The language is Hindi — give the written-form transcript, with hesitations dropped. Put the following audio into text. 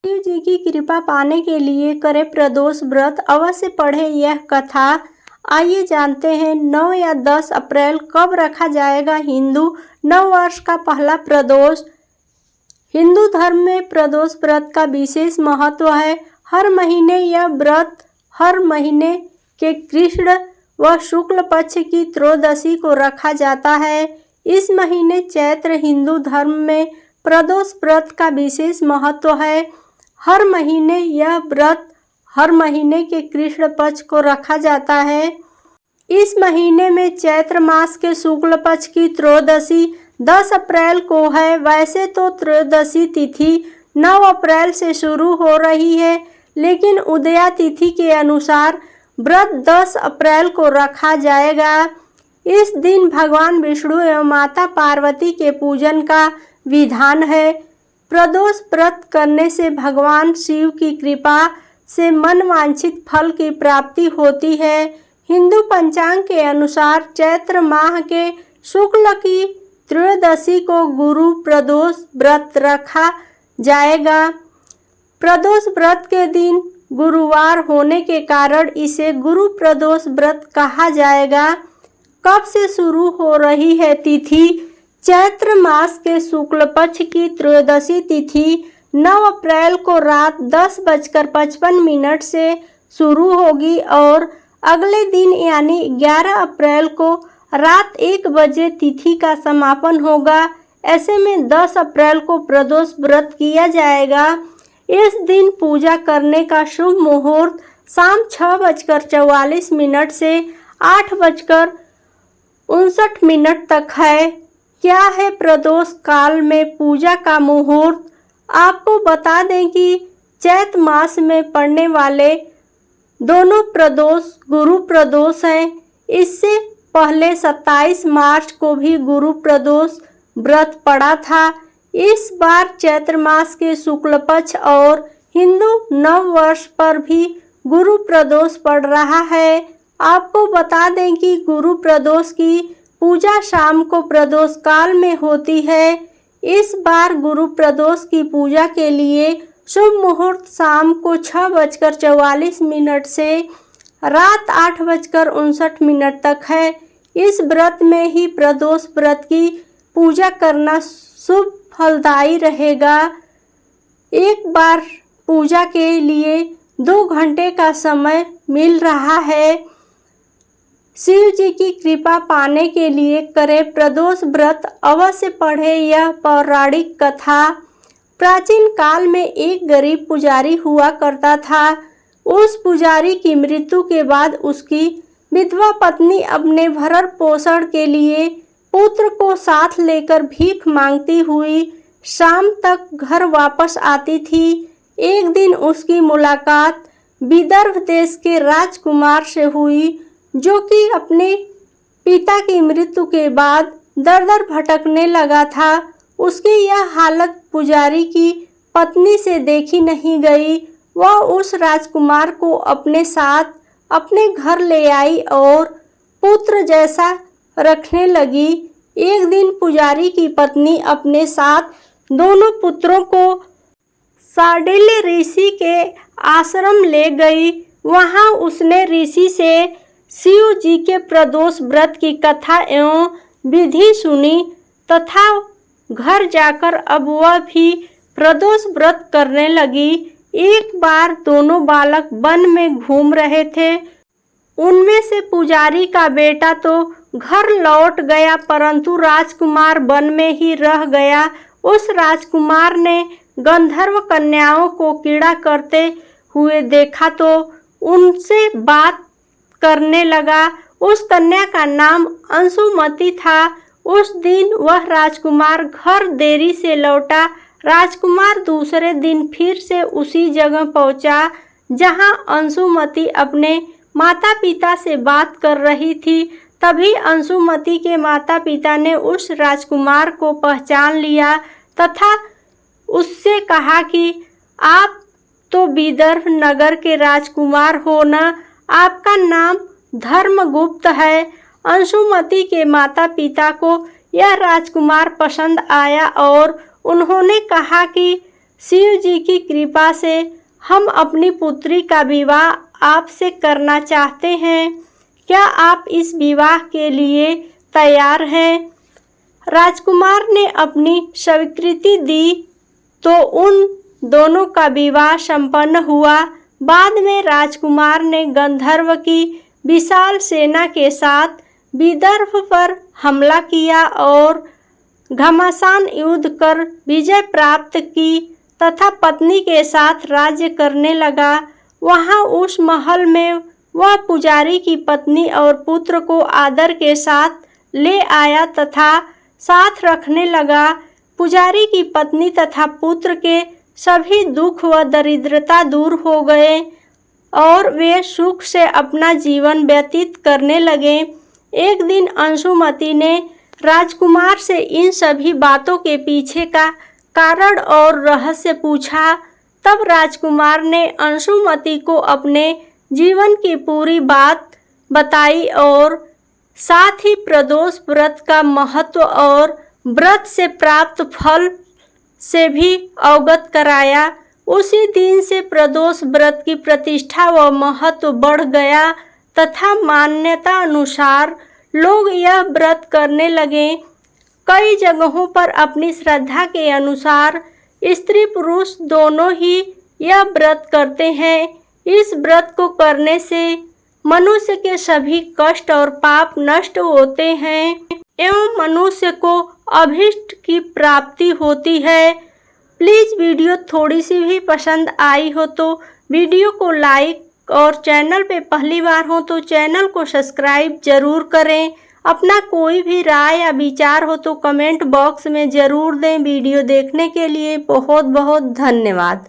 शिव जी की कृपा पाने के लिए करें प्रदोष व्रत, अवश्य पढ़ें यह कथा। आइए जानते हैं 9 या 10 अप्रैल कब रखा जाएगा हिंदू नव वर्ष का पहला प्रदोष। हिंदू धर्म में प्रदोष व्रत का विशेष महत्व है। हर महीने यह व्रत हर महीने के कृष्ण व शुक्ल पक्ष की त्रयोदशी को रखा जाता है। इस महीने चैत्र हिंदू धर्म में प्रदोष व्रत का विशेष महत्व है। हर महीने यह व्रत हर महीने के कृष्ण पक्ष को रखा जाता है। इस महीने में चैत्र मास के शुक्ल पक्ष की त्रयोदशी 10 अप्रैल को है। वैसे तो त्रयोदशी तिथि 9 अप्रैल से शुरू हो रही है, लेकिन उदया तिथि के अनुसार व्रत 10 अप्रैल को रखा जाएगा। इस दिन भगवान विष्णु एवं माता पार्वती के पूजन का विधान है। प्रदोष व्रत करने से भगवान शिव की कृपा से मनवांछित फल की प्राप्ति होती है। हिंदू पंचांग के अनुसार चैत्र माह के शुक्ल की त्रयोदशी को गुरु प्रदोष व्रत रखा जाएगा। प्रदोष व्रत के दिन गुरुवार होने के कारण इसे गुरु प्रदोष व्रत कहा जाएगा। कब से शुरू हो रही है तिथि? चैत्र मास के शुक्ल पक्ष की त्रयोदशी तिथि 9 अप्रैल को रात 10:55 से शुरू होगी और अगले दिन यानी 11 अप्रैल को रात 1 बजे तिथि का समापन होगा। ऐसे में 10 अप्रैल को प्रदोष व्रत किया जाएगा। इस दिन पूजा करने का शुभ मुहूर्त शाम 6:44 से 8:59 तक है। क्या है प्रदोष काल में पूजा का मुहूर्त? आपको बता दें कि चैत मास में पड़ने वाले दोनों प्रदोष गुरु प्रदोष हैं। इससे पहले 27 मार्च को भी गुरु प्रदोष व्रत पड़ा था। इस बार चैत्र मास के शुक्ल पक्ष और हिंदू नव वर्ष पर भी गुरु प्रदोष पड़ रहा है। आपको बता दें कि गुरु प्रदोष की पूजा शाम को प्रदोष काल में होती है। इस बार गुरु प्रदोष की पूजा के लिए शुभ मुहूर्त शाम को 6:44 से रात 8:59 तक है। इस व्रत में ही प्रदोष व्रत की पूजा करना शुभ फलदायी रहेगा। एक बार पूजा के लिए 2 घंटे का समय मिल रहा है। शिव जी की कृपा पाने के लिए करें प्रदोष व्रत, अवश्य पढ़ें यह पौराणिक कथा। प्राचीन काल में एक गरीब पुजारी हुआ करता था। उस पुजारी की मृत्यु के बाद उसकी विधवा पत्नी अपने भरण पोषण के लिए पुत्र को साथ लेकर भीख मांगती हुई शाम तक घर वापस आती थी। एक दिन उसकी मुलाकात विदर्भ देश के राजकुमार से हुई, जो कि अपने पिता की मृत्यु के बाद दर-दर भटकने लगा था। उसकी यह हालत पुजारी की पत्नी से देखी नहीं गई। वह उस राजकुमार को अपने साथ अपने घर ले आई और पुत्र जैसा रखने लगी। एक दिन पुजारी की पत्नी अपने साथ दोनों पुत्रों को शांडिल्य ऋषि के आश्रम ले गई। वहां उसने ऋषि से शिव जी के प्रदोष व्रत की कथा एवं विधि सुनी तथा घर जाकर अब वह भी प्रदोष व्रत करने लगी। एक बार दोनों बालक वन में घूम रहे थे। उनमें से पुजारी का बेटा तो घर लौट गया, परंतु राजकुमार वन में ही रह गया। उस राजकुमार ने गंधर्व कन्याओं को क्रीड़ा करते हुए देखा तो उनसे बात करने लगा। उस कन्या का नाम अंशुमति था। उस दिन वह राजकुमार घर देरी से लौटा। राजकुमार दूसरे दिन फिर से उसी जगह पहुंचा जहां अंशुमति अपने माता पिता से बात कर रही थी। तभी अंशुमति के माता पिता ने उस राजकुमार को पहचान लिया तथा उससे कहा कि आप तो विदर्भ नगर के राजकुमार हो न, आपका नाम धर्मगुप्त है। अंशुमति के माता पिता को यह राजकुमार पसंद आया और उन्होंने कहा कि शिव जी की कृपा से हम अपनी पुत्री का विवाह आपसे करना चाहते हैं। क्या आप इस विवाह के लिए तैयार हैं? राजकुमार ने अपनी स्वीकृति दी तो उन दोनों का विवाह संपन्न हुआ। बाद में राजकुमार ने गंधर्व की विशाल सेना के साथ विदर्भ पर हमला किया और घमासान युद्ध कर विजय प्राप्त की तथा पत्नी के साथ राज्य करने लगा। वहां उस महल में वह पुजारी की पत्नी और पुत्र को आदर के साथ ले आया तथा साथ रखने लगा। पुजारी की पत्नी तथा पुत्र के सभी दुख व दरिद्रता दूर हो गए और वे सुख से अपना जीवन व्यतीत करने लगे। एक दिन अंशुमति ने राजकुमार से इन सभी बातों के पीछे का कारण और रहस्य पूछा। तब राजकुमार ने अंशुमति को अपने जीवन की पूरी बात बताई और साथ ही प्रदोष व्रत का महत्व और व्रत से प्राप्त फल से भी अवगत कराया। उसी दिन से प्रदोष व्रत की प्रतिष्ठा व महत्व बढ़ गया तथा मान्यता अनुसार लोग यह व्रत करने लगे। कई जगहों पर अपनी श्रद्धा के अनुसार स्त्री पुरुष दोनों ही यह व्रत करते हैं। इस व्रत को करने से मनुष्य के सभी कष्ट और पाप नष्ट होते हैं एवं मनुष्य को अभीष्ट की प्राप्ति होती है। प्लीज़ वीडियो थोड़ी सी भी पसंद आई हो तो वीडियो को लाइक और चैनल पे पहली बार हो तो चैनल को सब्सक्राइब जरूर करें। अपना कोई भी राय या विचार हो तो कमेंट बॉक्स में ज़रूर दें। वीडियो देखने के लिए बहुत बहुत धन्यवाद।